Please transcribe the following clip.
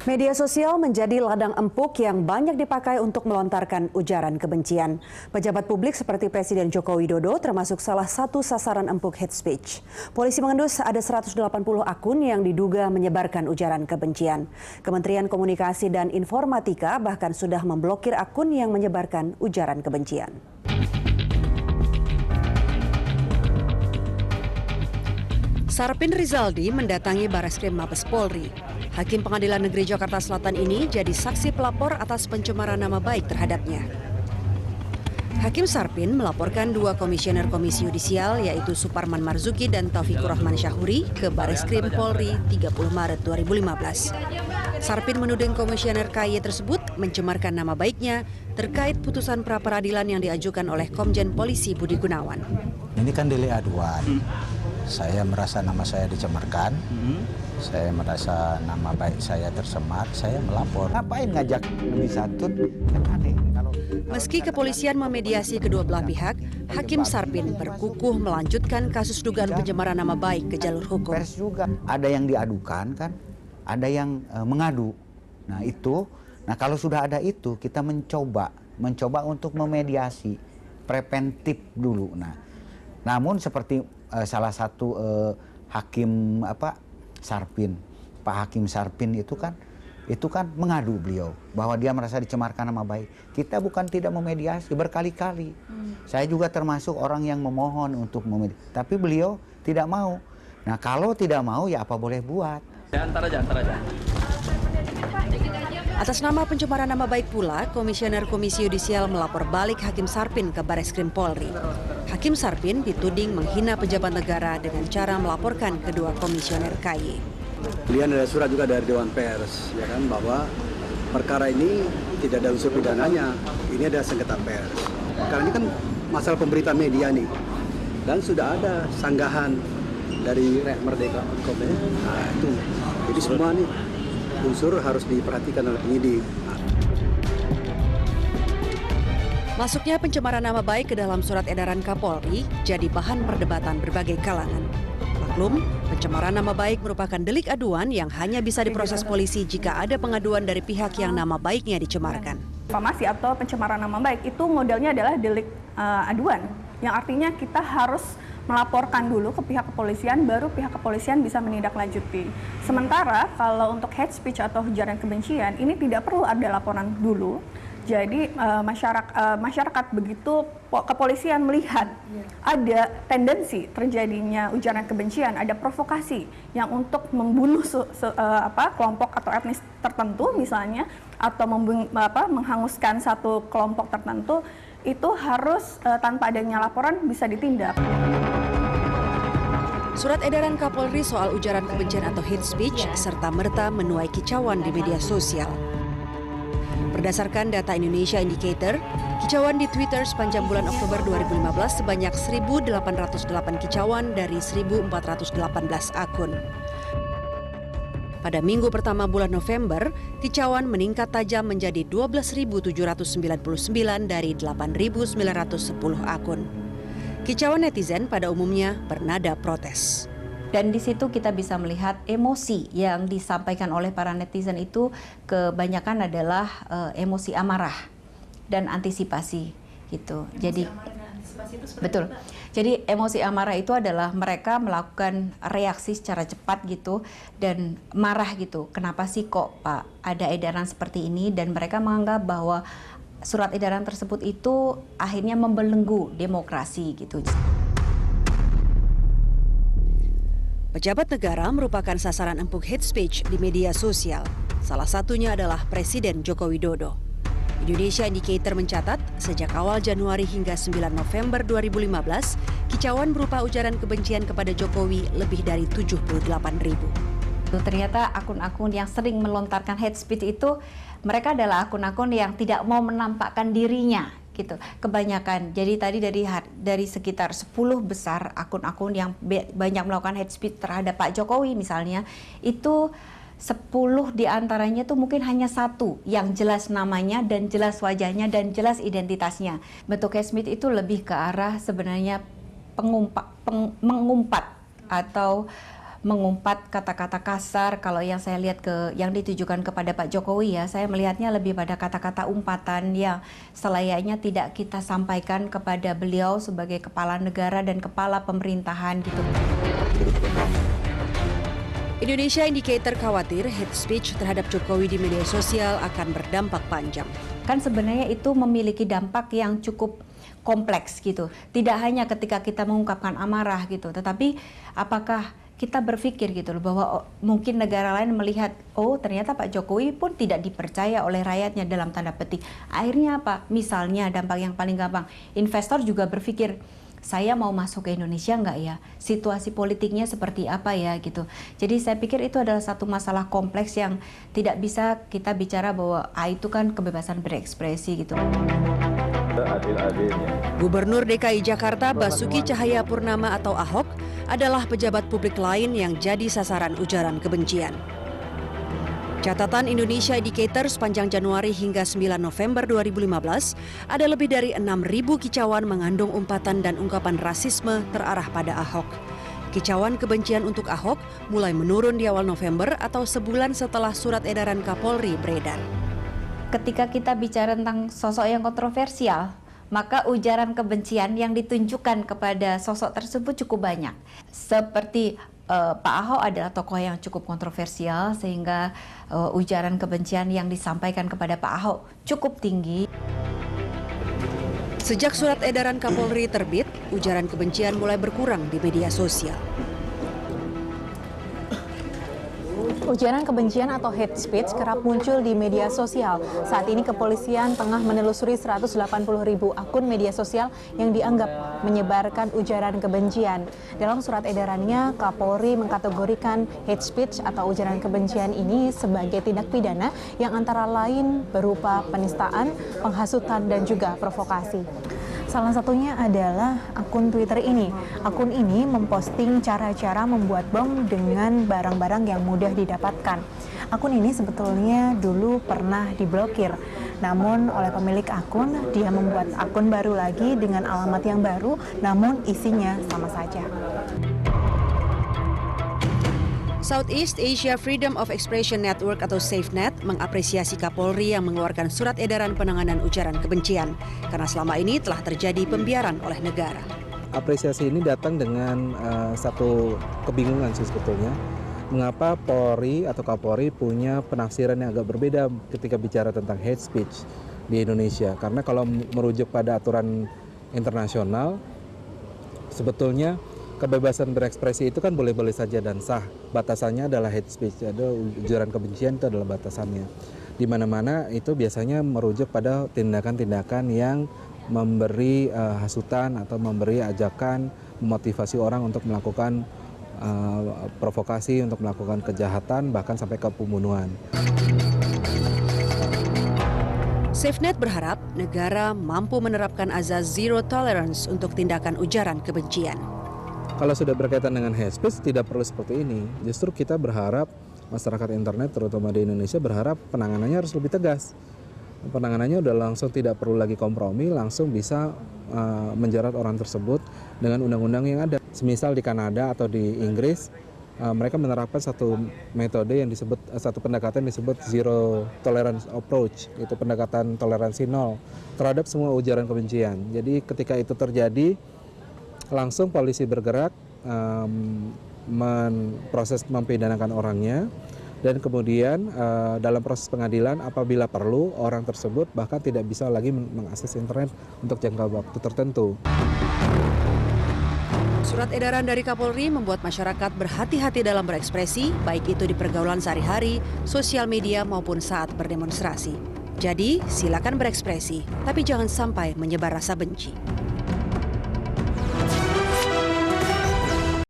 Media sosial menjadi ladang empuk yang banyak dipakai untuk melontarkan ujaran kebencian. Pejabat publik seperti Presiden Joko Widodo termasuk salah satu sasaran empuk hate speech. Polisi mengendus ada 180 akun yang diduga menyebarkan ujaran kebencian. Kementerian Komunikasi dan Informatika bahkan sudah memblokir akun yang menyebarkan ujaran kebencian. Sarpin Rizaldi mendatangi Bareskrim Mabes Polri. Hakim Pengadilan Negeri Jakarta Selatan ini jadi saksi pelapor atas pencemaran nama baik terhadapnya. Hakim Sarpin melaporkan dua komisioner Komisi Yudisial yaitu Suparman Marzuki dan Taufikur Rahman Syahuri ke Bareskrim Polri 30 Maret 2015. Sarpin menuding komisioner KY tersebut mencemarkan nama baiknya terkait putusan pra-peradilan yang diajukan oleh Komjen Polisi Budi Gunawan. Ini kan delik aduan. Saya merasa nama saya dicemarkan, saya merasa nama baik saya tercemar, saya melapor. Ngapain ngajak lebih satu? Kan aneh. Meski kepolisian memediasi kedua belah pihak, Hakim Sarpin berkukuh melanjutkan kasus dugaan pencemaran nama baik ke jalur hukum. Pers juga ada yang diadukan kan, ada yang mengadu. Nah itu, kalau sudah ada itu kita mencoba untuk memediasi preventif dulu. Namun seperti salah satu hakim Sarpin, Pak Hakim Sarpin itu kan mengadu beliau bahwa dia merasa dicemarkan nama baik. Kita bukan tidak memediasi berkali-kali. Saya juga termasuk orang yang memohon untuk memediasi, tapi beliau tidak mau. Nah kalau tidak mau ya apa boleh buat. Antar aja. Atas nama pencemaran nama baik pula, Komisioner Komisi Yudisial melapor balik Hakim Sarpin ke Bareskrim Polri. Hakim Sarpin dituding menghina pejabat negara dengan cara melaporkan kedua komisioner KY. Kemudian ada surat juga dari Dewan Pers, ya kan, bahwa perkara ini tidak ada unsur pidananya, ini ada sengketa pers. Karena ini kan masalah pemberitaan media nih, dan sudah ada sanggahan dari Merdeka.com. Nah itu, jadi semua nih unsur harus diperhatikan oleh penyidik. Masuknya pencemaran nama baik ke dalam surat edaran Kapolri jadi bahan perdebatan berbagai kalangan. Maklum, pencemaran nama baik merupakan delik aduan yang hanya bisa diproses polisi jika ada pengaduan dari pihak yang nama baiknya dicemarkan. Difamasi atau pencemaran nama baik itu modelnya adalah delik aduan, yang artinya kita harus melaporkan dulu ke pihak kepolisian, baru pihak kepolisian bisa menindaklanjuti. Sementara kalau untuk hate speech atau ujaran kebencian, ini tidak perlu ada laporan dulu. Jadi masyarakat begitu kepolisian melihat ada tendensi terjadinya ujaran kebencian, ada provokasi yang untuk membunuh kelompok atau etnis tertentu misalnya, atau menghanguskan satu kelompok tertentu, itu harus tanpa adanya laporan bisa ditindak. Surat edaran Kapolri soal ujaran kebencian atau hate speech serta-merta menuai kicauan di media sosial. Berdasarkan data Indonesia Indicator, kicauan di Twitter sepanjang bulan Oktober 2015 sebanyak 1.808 kicauan dari 1.418 akun. Pada minggu pertama bulan November, kicauan meningkat tajam menjadi 12.799 dari 8.910 akun. Kicauan netizen pada umumnya bernada protes. Dan di situ kita bisa melihat emosi yang disampaikan oleh para netizen itu kebanyakan adalah emosi amarah dan antisipasi gitu. Jadi betul. Jadi emosi amarah itu adalah mereka melakukan reaksi secara cepat gitu dan marah gitu. Kenapa sih kok Pak ada edaran seperti ini, dan mereka menganggap bahwa surat edaran tersebut itu akhirnya membelenggu demokrasi gitu. Pejabat negara merupakan sasaran empuk hate speech di media sosial. Salah satunya adalah Presiden Joko Widodo. Indonesia Indicator mencatat, sejak awal Januari hingga 9 November 2015, kicauan berupa ujaran kebencian kepada Jokowi lebih dari 78.000. Ternyata akun-akun yang sering melontarkan hate speech itu, mereka adalah akun-akun yang tidak mau menampakkan dirinya. Gitu, kebanyakan. Jadi tadi dari sekitar 10 besar akun-akun yang banyak melakukan hate speech terhadap Pak Jokowi misalnya, itu 10 diantaranya tuh mungkin hanya satu yang jelas namanya dan jelas wajahnya dan jelas identitasnya. Bentuk hate speech itu lebih ke arah sebenarnya mengumpat atau mengumpat kata-kata kasar. Kalau yang saya lihat yang ditujukan kepada Pak Jokowi ya, saya melihatnya lebih pada kata-kata umpatan yang selayaknya tidak kita sampaikan kepada beliau sebagai kepala negara dan kepala pemerintahan gitu. Indonesia Indicator khawatir hate speech terhadap Jokowi di media sosial akan berdampak panjang. Kan sebenarnya itu memiliki dampak yang cukup kompleks gitu. Tidak hanya ketika kita mengungkapkan amarah gitu, tetapi apakah kita berpikir gitu loh bahwa mungkin negara lain melihat ternyata Pak Jokowi pun tidak dipercaya oleh rakyatnya dalam tanda petik. Akhirnya apa? Misalnya dampak yang paling gampang, investor juga berpikir saya mau masuk ke Indonesia nggak ya? Situasi politiknya seperti apa ya gitu. Jadi saya pikir itu adalah satu masalah kompleks yang tidak bisa kita bicara bahwa itu kan kebebasan berekspresi gitu. Gubernur DKI Jakarta Basuki Cahayapurnama atau Ahok adalah pejabat publik lain yang jadi sasaran ujaran kebencian. Catatan Indonesia Indicator sepanjang Januari hingga 9 November 2015, ada lebih dari 6.000 kicauan mengandung umpatan dan ungkapan rasisme terarah pada Ahok. Kicauan kebencian untuk Ahok mulai menurun di awal November atau sebulan setelah surat edaran Kapolri beredar. Ketika kita bicara tentang sosok yang kontroversial, maka ujaran kebencian yang ditunjukkan kepada sosok tersebut cukup banyak. Seperti Pak Ahok adalah tokoh yang cukup kontroversial sehingga ujaran kebencian yang disampaikan kepada Pak Ahok cukup tinggi. Sejak surat edaran Kapolri terbit, ujaran kebencian mulai berkurang di media sosial. Ujaran kebencian atau hate speech kerap muncul di media sosial. Saat ini kepolisian tengah menelusuri 180.000 akun media sosial yang dianggap menyebarkan ujaran kebencian. Dalam surat edarannya, Kapolri mengkategorikan hate speech atau ujaran kebencian ini sebagai tindak pidana yang antara lain berupa penistaan, penghasutan, dan juga provokasi. Salah satunya adalah akun Twitter ini. Akun ini memposting cara-cara membuat bom dengan barang-barang yang mudah didapatkan. Akun ini sebetulnya dulu pernah diblokir. Namun oleh pemilik akun, dia membuat akun baru lagi dengan alamat yang baru, namun isinya sama saja. Southeast Asia Freedom of Expression Network atau SafeNet mengapresiasi Kapolri yang mengeluarkan surat edaran penanganan ujaran kebencian karena selama ini telah terjadi pembiaran oleh negara. Apresiasi ini datang dengan satu kebingungan sih sebetulnya. Mengapa Polri atau Kapolri punya penafsiran yang agak berbeda ketika bicara tentang hate speech di Indonesia. Karena kalau merujuk pada aturan internasional, sebetulnya kebebasan berekspresi itu kan boleh-boleh saja dan sah. Batasannya adalah hate speech, ada ujaran kebencian itu adalah batasannya. Di mana-mana itu biasanya merujuk pada tindakan-tindakan yang memberi hasutan atau memberi ajakan, memotivasi orang untuk melakukan provokasi, untuk melakukan kejahatan, bahkan sampai ke pembunuhan. SafeNet berharap negara mampu menerapkan azas zero tolerance untuk tindakan ujaran kebencian. Kalau sudah berkaitan dengan hate speech tidak perlu seperti ini. Justru kita berharap masyarakat internet terutama di Indonesia berharap penanganannya harus lebih tegas. Penanganannya udah langsung tidak perlu lagi kompromi, langsung bisa menjerat orang tersebut dengan undang-undang yang ada. Semisal di Kanada atau di Inggris, mereka menerapkan satu metode yang disebut, satu pendekatan yang disebut zero tolerance approach, itu pendekatan toleransi nol terhadap semua ujaran kebencian. Jadi ketika itu terjadi, langsung polisi bergerak proses mempidanakan orangnya, dan kemudian dalam proses pengadilan apabila perlu orang tersebut bahkan tidak bisa lagi mengakses internet untuk jangka waktu tertentu. Surat edaran dari Kapolri membuat masyarakat berhati-hati dalam berekspresi, baik itu di pergaulan sehari-hari, sosial media maupun saat berdemonstrasi. Jadi, silakan berekspresi, tapi jangan sampai menyebar rasa benci.